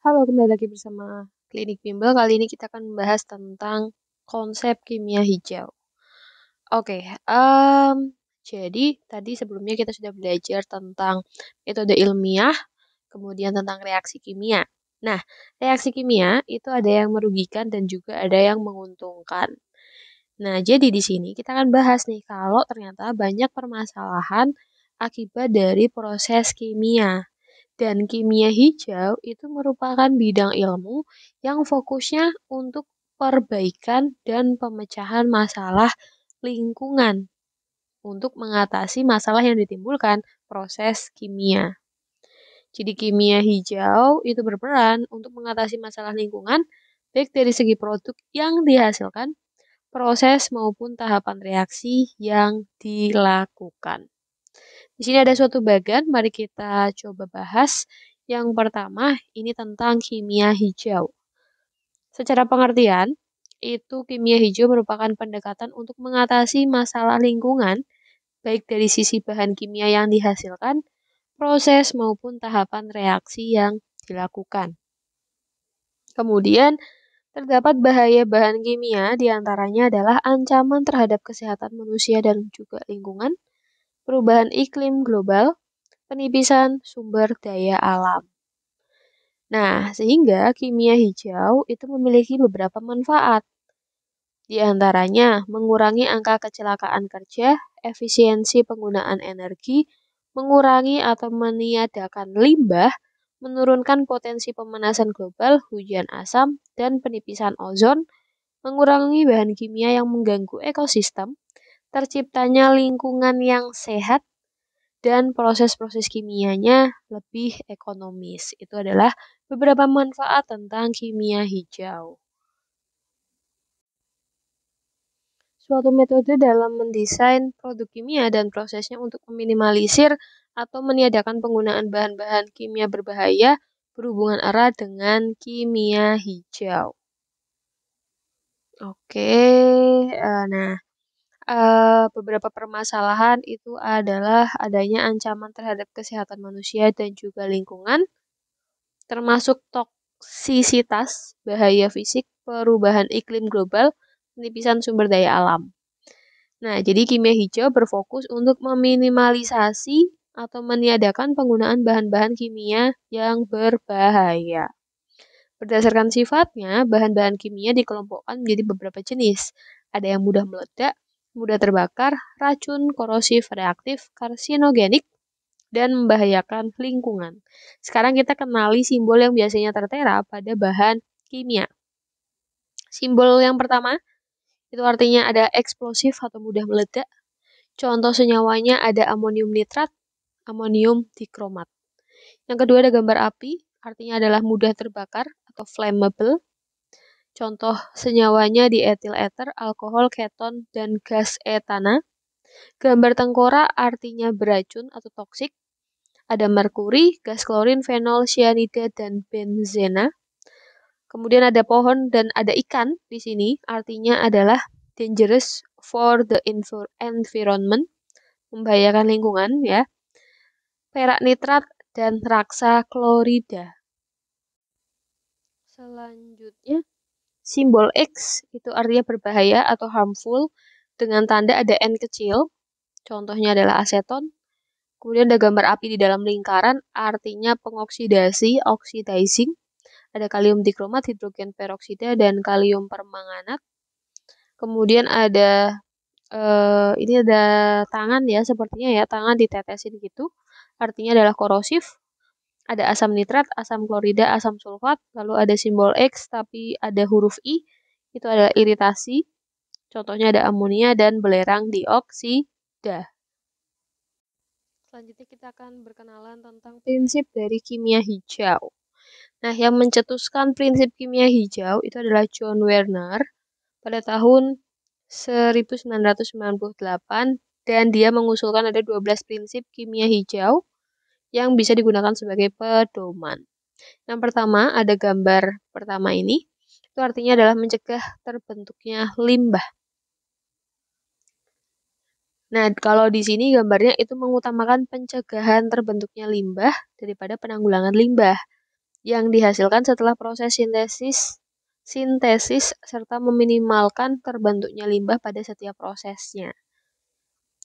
Halo, kembali lagi bersama Klinik Bimbel. Kali ini kita akan membahas tentang konsep kimia hijau. Oke, jadi tadi sebelumnya kita sudah belajar tentang metode ilmiah, kemudian tentang reaksi kimia. Nah, reaksi kimia itu ada yang merugikan dan juga ada yang menguntungkan. Nah, jadi di sini kita akan bahas nih kalau ternyata banyak permasalahan akibat dari proses kimia. Dan kimia hijau itu merupakan bidang ilmu yang fokusnya untuk perbaikan dan pemecahan masalah lingkungan untuk mengatasi masalah yang ditimbulkan proses kimia. Jadi kimia hijau itu berperan untuk mengatasi masalah lingkungan baik dari segi produk yang dihasilkan, proses maupun tahapan reaksi yang dilakukan. Di sini ada suatu bagan, mari kita coba bahas. Yang pertama, ini tentang kimia hijau. Secara pengertian, itu kimia hijau merupakan pendekatan untuk mengatasi masalah lingkungan, baik dari sisi bahan kimia yang dihasilkan, proses maupun tahapan reaksi yang dilakukan. Kemudian, terdapat bahaya bahan kimia, diantaranya adalah ancaman terhadap kesehatan manusia dan juga lingkungan, perubahan iklim global, penipisan sumber daya alam. Nah, sehingga kimia hijau itu memiliki beberapa manfaat. Di antaranya, mengurangi angka kecelakaan kerja, efisiensi penggunaan energi, mengurangi atau meniadakan limbah, menurunkan potensi pemanasan global, hujan asam, dan penipisan ozon, mengurangi bahan kimia yang mengganggu ekosistem, terciptanya lingkungan yang sehat, dan proses-proses kimianya lebih ekonomis. Itu adalah beberapa manfaat tentang kimia hijau. Suatu metode dalam mendesain produk kimia dan prosesnya untuk meminimalisir atau meniadakan penggunaan bahan-bahan kimia berbahaya berhubungan erat dengan kimia hijau. Oke, nah beberapa permasalahan itu adalah adanya ancaman terhadap kesehatan manusia dan juga lingkungan, termasuk toksisitas, bahaya fisik, perubahan iklim global, penipisan sumber daya alam. Nah, jadi kimia hijau berfokus untuk meminimalisasi atau meniadakan penggunaan bahan-bahan kimia yang berbahaya. Berdasarkan sifatnya, bahan-bahan kimia dikelompokkan menjadi beberapa jenis. Ada yang mudah meledak, mudah terbakar, racun, korosif, reaktif, karsinogenik, dan membahayakan lingkungan. Sekarang kita kenali simbol yang biasanya tertera pada bahan kimia. Simbol yang pertama, itu artinya ada eksplosif atau mudah meledak. Contoh senyawanya ada amonium nitrat, amonium dikromat. Yang kedua ada gambar api, artinya adalah mudah terbakar atau flammable. Contoh senyawanya di etil ether, alkohol, keton, dan gas etana. Gambar tengkorak artinya beracun atau toksik. Ada merkuri, gas klorin, fenol, cyanida, dan benzena. Kemudian ada pohon dan ada ikan di sini, artinya adalah dangerous for the environment, membahayakan lingkungan ya. Perak nitrat dan raksa klorida. Selanjutnya, simbol X itu artinya berbahaya atau harmful dengan tanda ada N kecil. Contohnya adalah aseton. Kemudian ada gambar api di dalam lingkaran, artinya pengoksidasi, oxidizing. Ada kalium dikromat, hidrogen peroksida, dan kalium permanganat. Kemudian ada ini ada tangan ya, sepertinya ya, tangan ditetesin gitu. Artinya adalah korosif. Ada asam nitrat, asam klorida, asam sulfat. Lalu ada simbol X, tapi ada huruf I. Itu adalah iritasi. Contohnya ada amonia dan belerang dioksida. Selanjutnya kita akan berkenalan tentang prinsip dari kimia hijau. Nah, yang mencetuskan prinsip kimia hijau itu adalah John Werner pada tahun 1998 dan dia mengusulkan ada 12 prinsip kimia hijau yang bisa digunakan sebagai pedoman. Yang pertama, ada gambar pertama ini. Itu artinya adalah mencegah terbentuknya limbah. Nah, kalau di sini gambarnya itu mengutamakan pencegahan terbentuknya limbah daripada penanggulangan limbah. yang dihasilkan setelah proses sintesis serta meminimalkan terbentuknya limbah pada setiap prosesnya.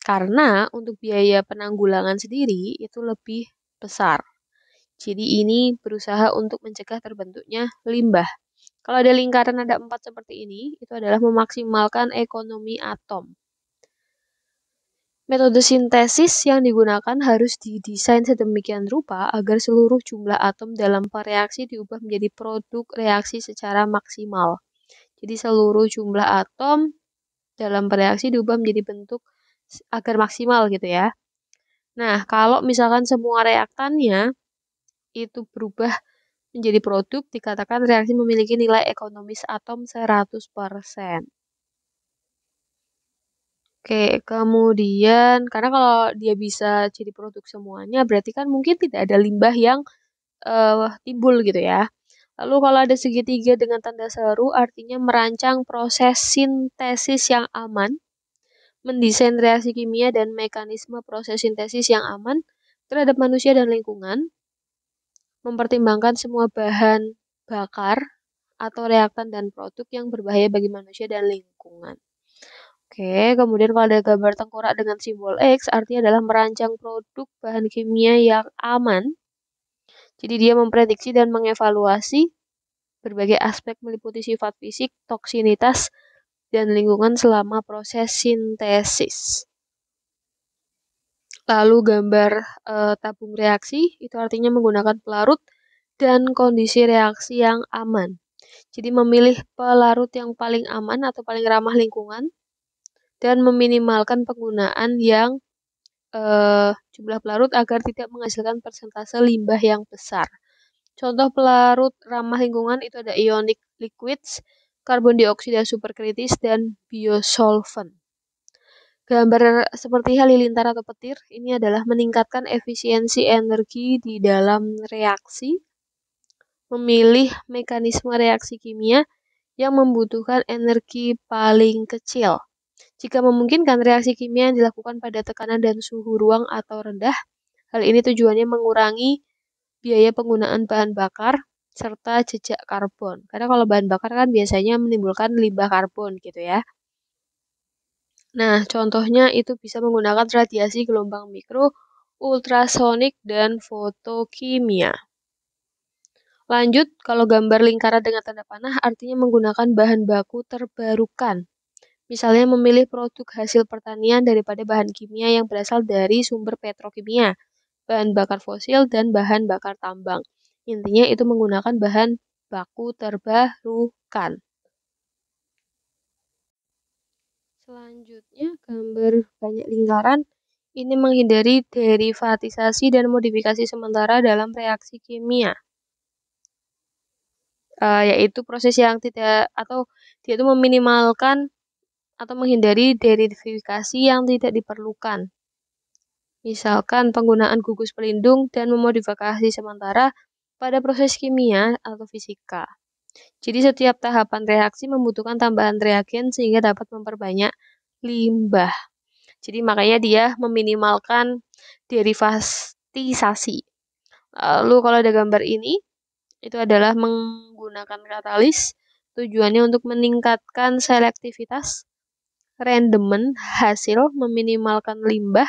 Karena untuk biaya penanggulangan sendiri itu lebih besar. Jadi ini berusaha untuk mencegah terbentuknya limbah. Kalau ada lingkaran ada 4 seperti ini, itu adalah memaksimalkan ekonomi atom. Metode sintesis yang digunakan harus didesain sedemikian rupa agar seluruh jumlah atom dalam reaksi diubah menjadi produk reaksi secara maksimal. Jadi seluruh jumlah atom dalam reaksi diubah menjadi bentuk agar maksimal gitu ya. Nah, kalau misalkan semua reaktannya itu berubah menjadi produk, dikatakan reaksi memiliki nilai ekonomis atom 100%. Oke, kemudian karena kalau dia bisa jadi produk semuanya, berarti kan mungkin tidak ada limbah yang timbul gitu ya. Lalu kalau ada segitiga dengan tanda seru, artinya merancang proses sintesis yang aman, mendesain reaksi kimia dan mekanisme proses sintesis yang aman terhadap manusia dan lingkungan, mempertimbangkan semua bahan bakar atau reaktan dan produk yang berbahaya bagi manusia dan lingkungan. Oke, kemudian kalau ada gambar tengkorak dengan simbol X, artinya adalah merancang produk bahan kimia yang aman. Jadi dia memprediksi dan mengevaluasi berbagai aspek meliputi sifat fisik, toksinitas, dan lingkungan selama proses sintesis. Lalu gambar tabung reaksi, itu artinya menggunakan pelarut dan kondisi reaksi yang aman. Jadi memilih pelarut yang paling aman atau paling ramah lingkungan, dan meminimalkan penggunaan yang jumlah pelarut agar tidak menghasilkan persentase limbah yang besar. Contoh pelarut ramah lingkungan itu ada ionic liquids, karbon dioksida superkritis, dan biosolvent. Gambar seperti halilintar atau petir ini adalah meningkatkan efisiensi energi di dalam reaksi, memilih mekanisme reaksi kimia yang membutuhkan energi paling kecil. Jika memungkinkan, reaksi kimia yang dilakukan pada tekanan dan suhu ruang atau rendah. Hal ini tujuannya mengurangi biaya penggunaan bahan bakar serta jejak karbon. Karena kalau bahan bakar kan biasanya menimbulkan limbah karbon gitu ya. Nah, contohnya itu bisa menggunakan radiasi gelombang mikro, ultrasonik, dan fotokimia. Lanjut, kalau gambar lingkaran dengan tanda panah artinya menggunakan bahan baku terbarukan. Misalnya memilih produk hasil pertanian daripada bahan kimia yang berasal dari sumber petrokimia, bahan bakar fosil, dan bahan bakar tambang. Intinya itu menggunakan bahan baku terbarukan. Selanjutnya, gambar banyak lingkaran ini menghindari derivatisasi dan modifikasi sementara dalam reaksi kimia. Yaitu proses yang tidak atau dia itu meminimalkan atau menghindari derivatisasi yang tidak diperlukan. Misalkan penggunaan gugus pelindung dan memodifikasi sementara pada proses kimia atau fisika. Jadi setiap tahapan reaksi membutuhkan tambahan reagen sehingga dapat memperbanyak limbah. Jadi makanya dia meminimalkan derivatisasi. Lalu kalau ada gambar ini, itu adalah menggunakan katalis. Tujuannya untuk meningkatkan selektivitas, rendemen hasil, meminimalkan limbah,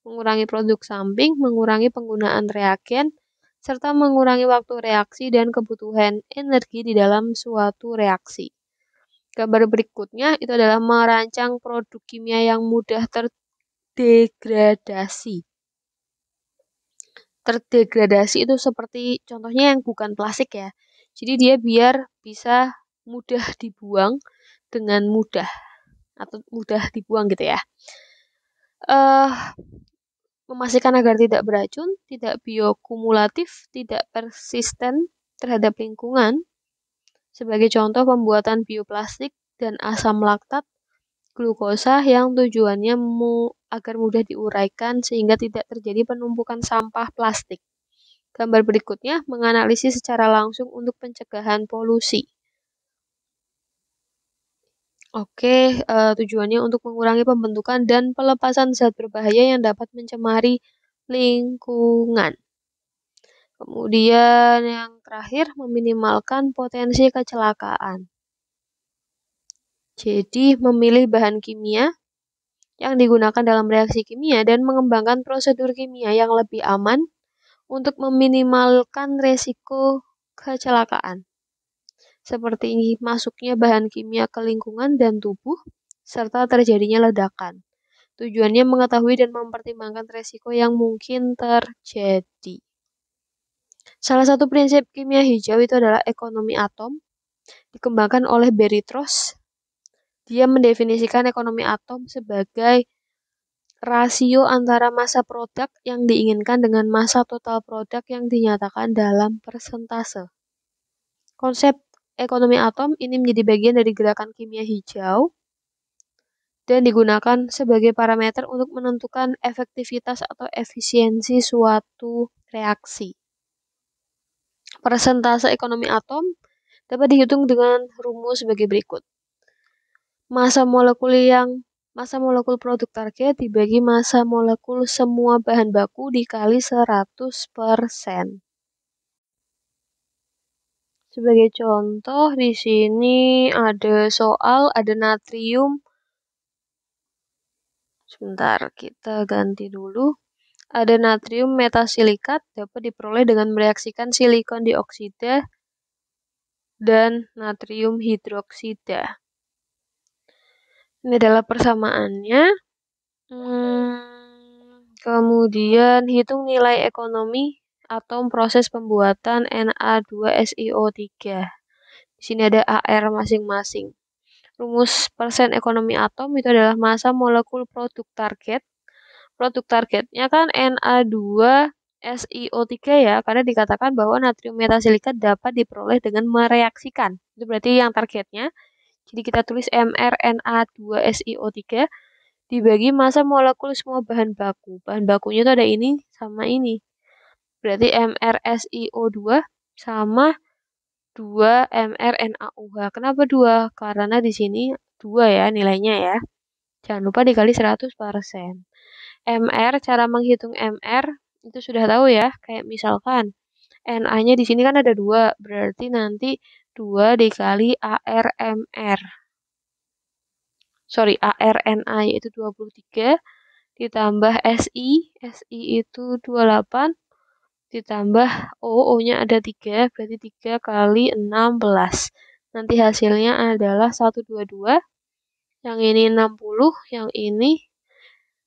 mengurangi produk samping, mengurangi penggunaan reagen, serta mengurangi waktu reaksi dan kebutuhan energi di dalam suatu reaksi. Gambar berikutnya itu adalah merancang produk kimia yang mudah terdegradasi. Terdegradasi itu seperti contohnya yang bukan plastik ya. Jadi dia biar bisa mudah dibuang dengan mudah atau mudah dibuang gitu ya. Memastikan agar tidak beracun, tidak biokumulatif, tidak persisten terhadap lingkungan. Sebagai contoh pembuatan bioplastik dan asam laktat, glukosa yang tujuannya agar mudah diuraikan sehingga tidak terjadi penumpukan sampah plastik. Gambar berikutnya menganalisis secara langsung untuk pencegahan polusi. Oke, tujuannya untuk mengurangi pembentukan dan pelepasan zat berbahaya yang dapat mencemari lingkungan. Kemudian yang terakhir, meminimalkan potensi kecelakaan. Jadi, memilih bahan kimia yang digunakan dalam reaksi kimia dan mengembangkan prosedur kimia yang lebih aman untuk meminimalkan resiko kecelakaan, seperti masuknya bahan kimia ke lingkungan dan tubuh, serta terjadinya ledakan. Tujuannya mengetahui dan mempertimbangkan resiko yang mungkin terjadi. Salah satu prinsip kimia hijau itu adalah ekonomi atom, dikembangkan oleh Barry Trost. Dia mendefinisikan ekonomi atom sebagai rasio antara massa produk yang diinginkan dengan massa total produk yang dinyatakan dalam persentase. Konsep ekonomi atom ini menjadi bagian dari gerakan kimia hijau dan digunakan sebagai parameter untuk menentukan efektivitas atau efisiensi suatu reaksi. Persentase ekonomi atom dapat dihitung dengan rumus sebagai berikut. Massa molekul produk target dibagi massa molekul semua bahan baku dikali 100%. Sebagai contoh di sini ada soal, ada natrium. Sebentar, kita ganti dulu. Ada natrium metasilikat dapat diperoleh dengan mereaksikan silikon dioksida dan natrium hidroksida. Ini adalah persamaannya. Kemudian hitung nilai ekonomi atom proses pembuatan Na2SiO3. Di sini ada AR masing-masing. Rumus persen ekonomi atom itu adalah massa molekul produk target. Produk targetnya kan Na2SiO3 ya, karena dikatakan bahwa natrium metasilikat dapat diperoleh dengan mereaksikan. Itu berarti yang targetnya. Jadi kita tulis mRNA2SiO3 dibagi massa molekul semua bahan baku. Bahan bakunya itu ada ini sama ini. Berarti mRSiO2 sama 2 mRNAUH. Kenapa 2? Karena di sini 2 ya nilainya ya. Jangan lupa dikali 100%. MR, cara menghitung MR itu sudah tahu ya. Kayak misalkan NA-nya di sini kan ada 2. Berarti nanti 2 dikali ARMR. ARNA yaitu 23 ditambah SI itu 28 ditambah O-nya ada 3, berarti 3 kali 16. Nanti hasilnya adalah 122, yang ini 60, yang ini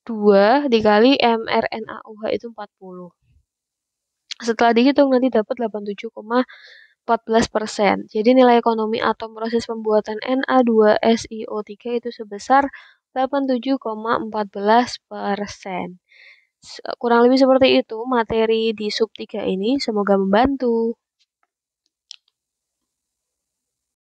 2 dikali mRNAUH itu 40. Setelah dihitung nanti dapat 87,14%. Jadi nilai ekonomi atom proses pembuatan Na2SiO3 itu sebesar 87,14%. Kurang lebih seperti itu materi di sub 3 ini. Semoga membantu.